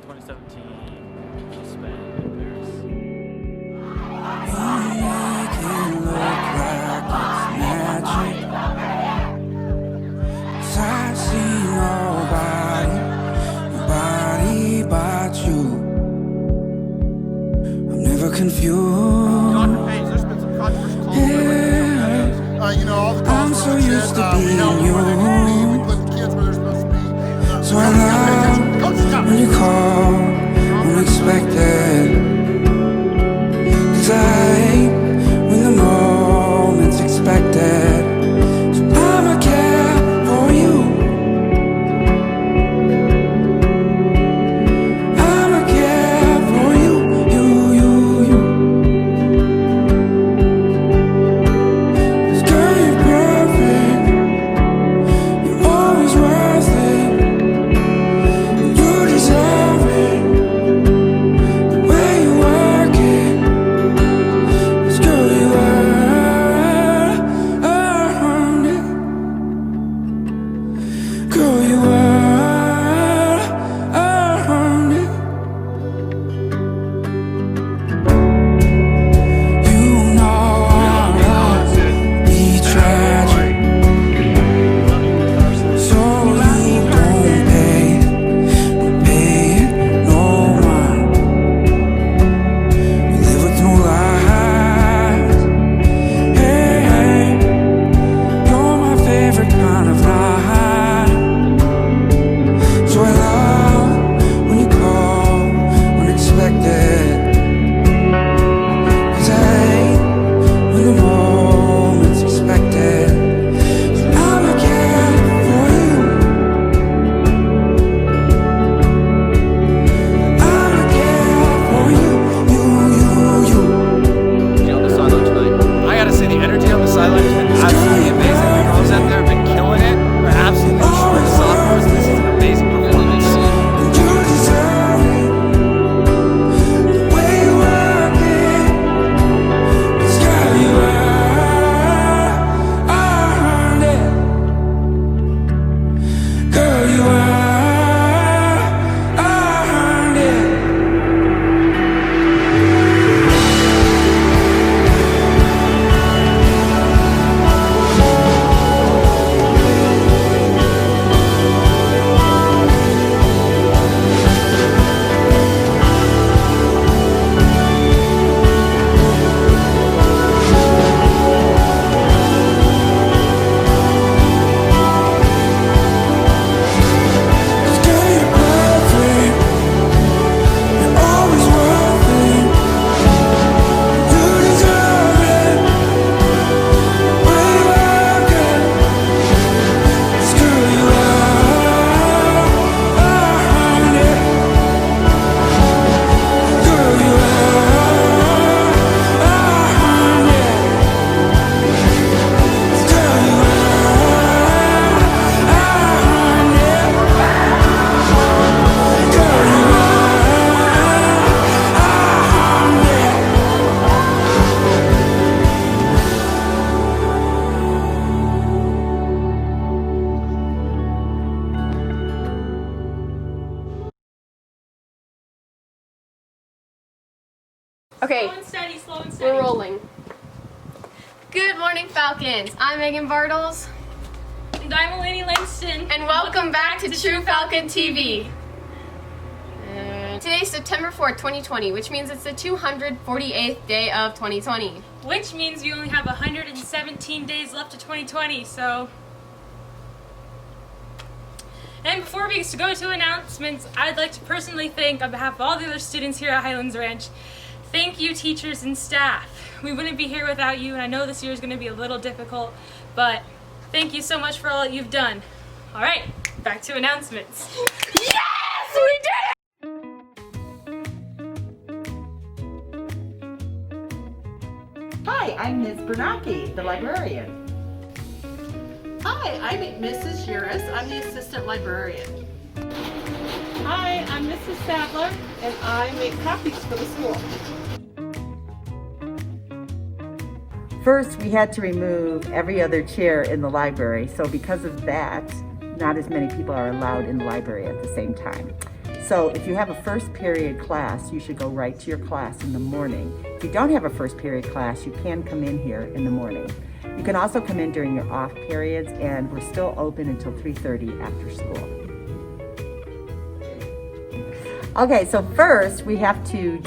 2017 was spent in Paris. Make it look like it's magic. 'Cause I see nobody but you. I'm never confused. Dr. Page, there's been some controversial calls Yeah. you know, all the calls I'm so used to we know being where they need to be. We you. put the kids where they're supposed to be. So I love Coach, stop. when you call unexpected. 'Cause I hate when the moment's expected. So I'ma care for you. I'ma care for you, you. 'Cause girl, you're perfect. You're always worth it. You deserve it. The way you work it. 'Cause girl, you earned it. Girl, you earned it. You know I'll be tragic, so you don't pay it no mind. We live with no lies. Hey, you're my favorite kind of night. So I love when you call unexpected. 'Cause I hate when the moment's expected. So I'ma care for you. I'ma care for you, you. On the sideline tonight. I gotta say, the energy on the sideline has been absolutely amazing. The girls out there have been killing it. We're absolutely destroying the sophomores. This is an amazing performance. And you deserve it. The way you work it. 'Cause girl, you earned it. Girl, you earned it. Cause girl, you're perfect. You're always worth it. You deserve it. Way you work it. 'Cause girl, you earned it. Girl, you earned it. 'Cause girl, you earned it. Okay, Slow and steady, slow and steady. we're rolling. Good morning, Falcons. I'm Megan Bartles, And I'm Eleni Langston. and welcome back to True Falcon TV. Today's September 4th, 2020, which means it's the 248th day of 2020. Which means we only have 117 days left to 2020, so... And before we go to announcements, I'd like to personally thank, on behalf of all the other students here at Highlands Ranch, thank you teachers and staff. We wouldn't be here without you, and I know this year is going to be a little difficult, but thank you so much for all that you've done. All right, back to announcements. Yes, we did it! Hi, I'm Ms. Bernacki, the librarian. Hi, I'm Mrs. Uris. I'm the assistant librarian. Hi, I'm Mrs. Sadler, and I make copies for the school. First, we had to remove every other chair in the library, so because of that, not as many people are allowed in the library at the same time. So if you have a first period class, you should go right to your class in the morning. If you don't have a first period class, you can come in here in the morning. You can also come in during your off periods, and we're still open until 3:30 after school. Okay, so first we have to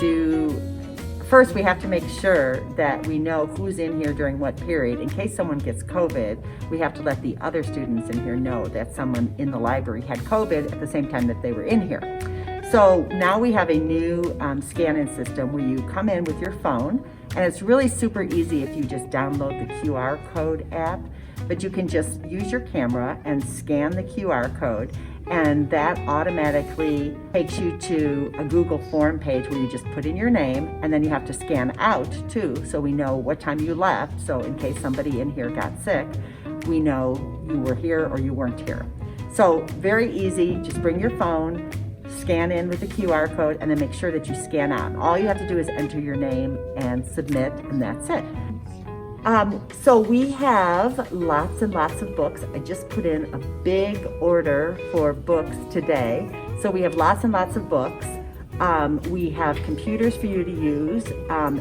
make sure that we know who's in here during what period. In case someone gets COVID, we have to let the other students in here know that someone in the library had COVID at the same time that they were in here. So now we have a new scan-in system where you come in with your phone, and it's really super easy if you just download the QR code app, but you can just use your camera and scan the QR code, and that automatically takes you to a Google form page where you just put in your name, and then you have to scan out too, so we know what time you left. So in case somebody in here got sick, we know you were here or you weren't here. So very easy, just bring your phone, scan in with the QR code, and then make sure that you scan out. All you have to do is enter your name and submit, and that's it. So we have lots and lots of books. I just put in a big order for books today. So we have lots and lots of books. We have computers for you to use.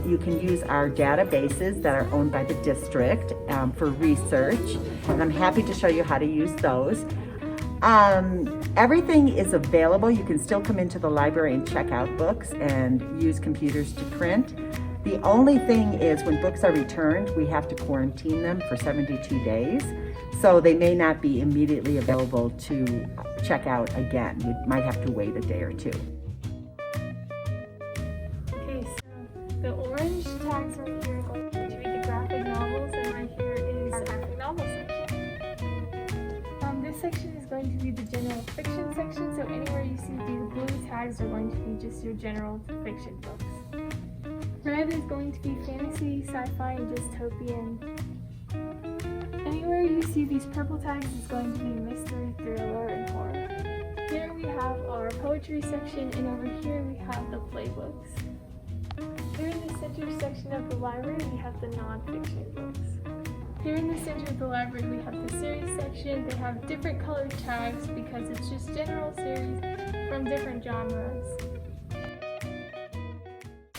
You can use our databases that are owned by the district for research. And I'm happy to show you how to use those. Everything is available. You can still come into the library and check out books and use computers to print. The only thing is when books are returned, we have to quarantine them for 72 days. So they may not be immediately available to check out again. You might have to wait a day or two. Okay, so the orange tags right here are going to be the graphic novels, and right here is our graphic novel section. This section is going to be the general fiction section, so anywhere you see these blue tags are going to be just your general fiction books. Red is going to be fantasy, sci-fi, and dystopian. Anywhere you see these purple tags is going to be mystery, thriller, and horror. Here we have our poetry section, and over here we have the playbooks. Here in the center section of the library, we have the non-fiction books. Here in the center of the library, we have the series section. They have different colored tags because it's just general series from different genres.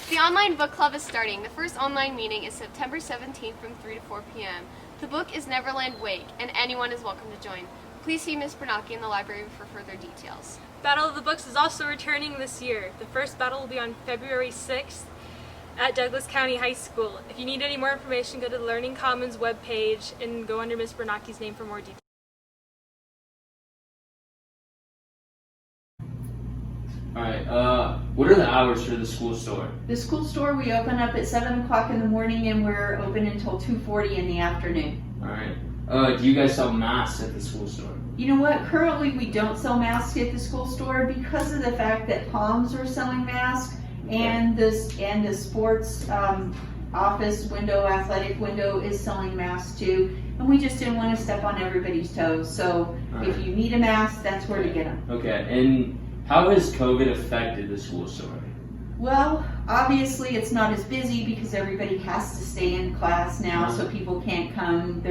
The online book club is starting. The first online meeting is September 17th from 3 to 4 p.m. The book is Neverland Wake, and anyone is welcome to join. Please see Ms. Bernacki in the library for further details. Battle of the Books is also returning this year. The first battle will be on February 6th at Douglas County High School. If you need any more information, go to the Learning Commons webpage and go under Ms. Bernacki's name for more details. Alright, what are the hours for the school store? The school store, we open up at 7 o'clock in the morning and we're open until 2:40 in the afternoon. Alright. Do you guys sell masks at the school store? You know what? Currently we don't sell masks at the school store because of the fact that Palms are selling masks and the sports office window, athletic window is selling masks too. And we just didn't want to step on everybody's toes. So if you need a mask, that's where to get them. Okay, and how has COVID affected the school store? Well, obviously it's not as busy because everybody has to stay in class now, so people can't come.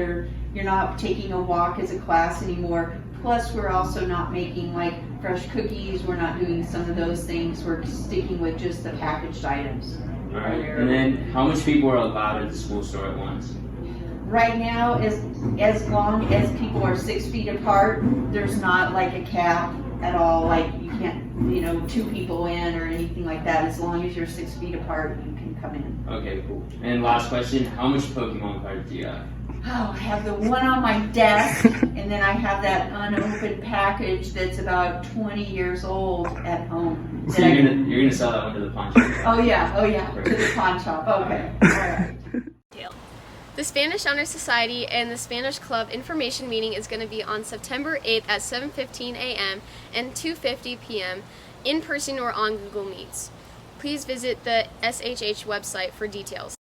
You're not taking a walk as a class anymore. Plus, we're also not making like fresh cookies. We're not doing some of those things. We're sticking with just the packaged items. All right. And then, how much people are allowed at the school store at once? Right now, as long as people are 6 feet apart, there's not like a cap at all. Like you can't, 2 people in or anything like that. As long as you're 6 feet apart, you can come in. Okay, cool. And last question: how much Pokemon cards do you have? Oh, I have the one on my desk, and then I have that unopened package that's about 20 years old at home. So you're gonna sell that one to the pawn shop? Oh yeah, to the pawn shop. Okay, all right. The Spanish Honor Society and the Spanish Club information meeting is going to be on September 8th at 7:15 a.m. and 2:50 p.m. in person or on Google Meets. Please visit the SHH website for details.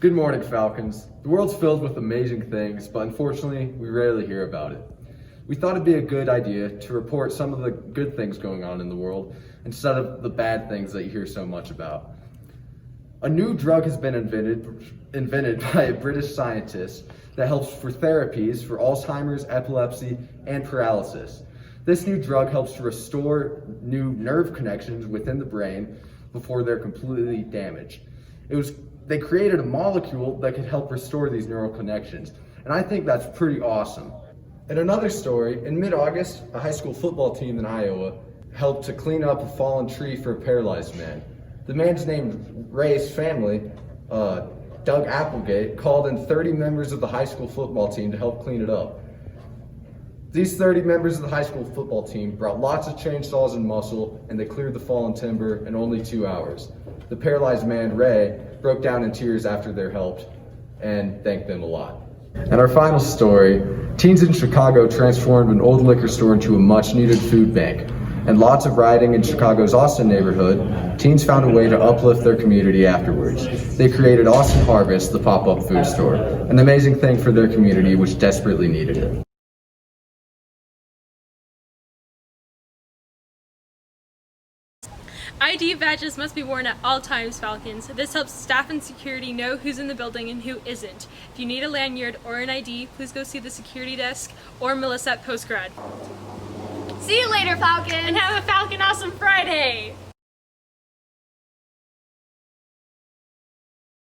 Good morning, Falcons. The world's filled with amazing things, but unfortunately, we rarely hear about it. We thought it'd be a good idea to report some of the good things going on in the world instead of the bad things that you hear so much about. A new drug has been invented by a British scientist that helps for therapies for Alzheimer's, epilepsy, and paralysis. This new drug helps to restore new nerve connections within the brain before they're completely damaged. They created a molecule that could help restore these neural connections, and I think that's pretty awesome. In another story, in mid-August, a high school football team in Iowa helped to clean up a fallen tree for a paralyzed man. The man's named Ray's family, Doug Applegate, called in 30 members of the high school football team to help clean it up. These 30 members of the high school football team brought lots of chainsaws and muscle, and they cleared the fallen timber in only 2 hours. The paralyzed man, Ray, broke down in tears after their help and thanked them a lot. And our final story, teens in Chicago transformed an old liquor store into a much-needed food bank. And lots of rioting in Chicago's Austin neighborhood, teens found a way to uplift their community afterwards. They created Austin Harvest, the pop-up food store, an amazing thing for their community which desperately needed it. ID badges must be worn at all times, Falcons. This helps staff and security know who's in the building and who isn't. If you need a lanyard or an ID, please go see the security desk or Melissa at Postgrad. See you later, Falcon! And have a Falcon Awesome Friday!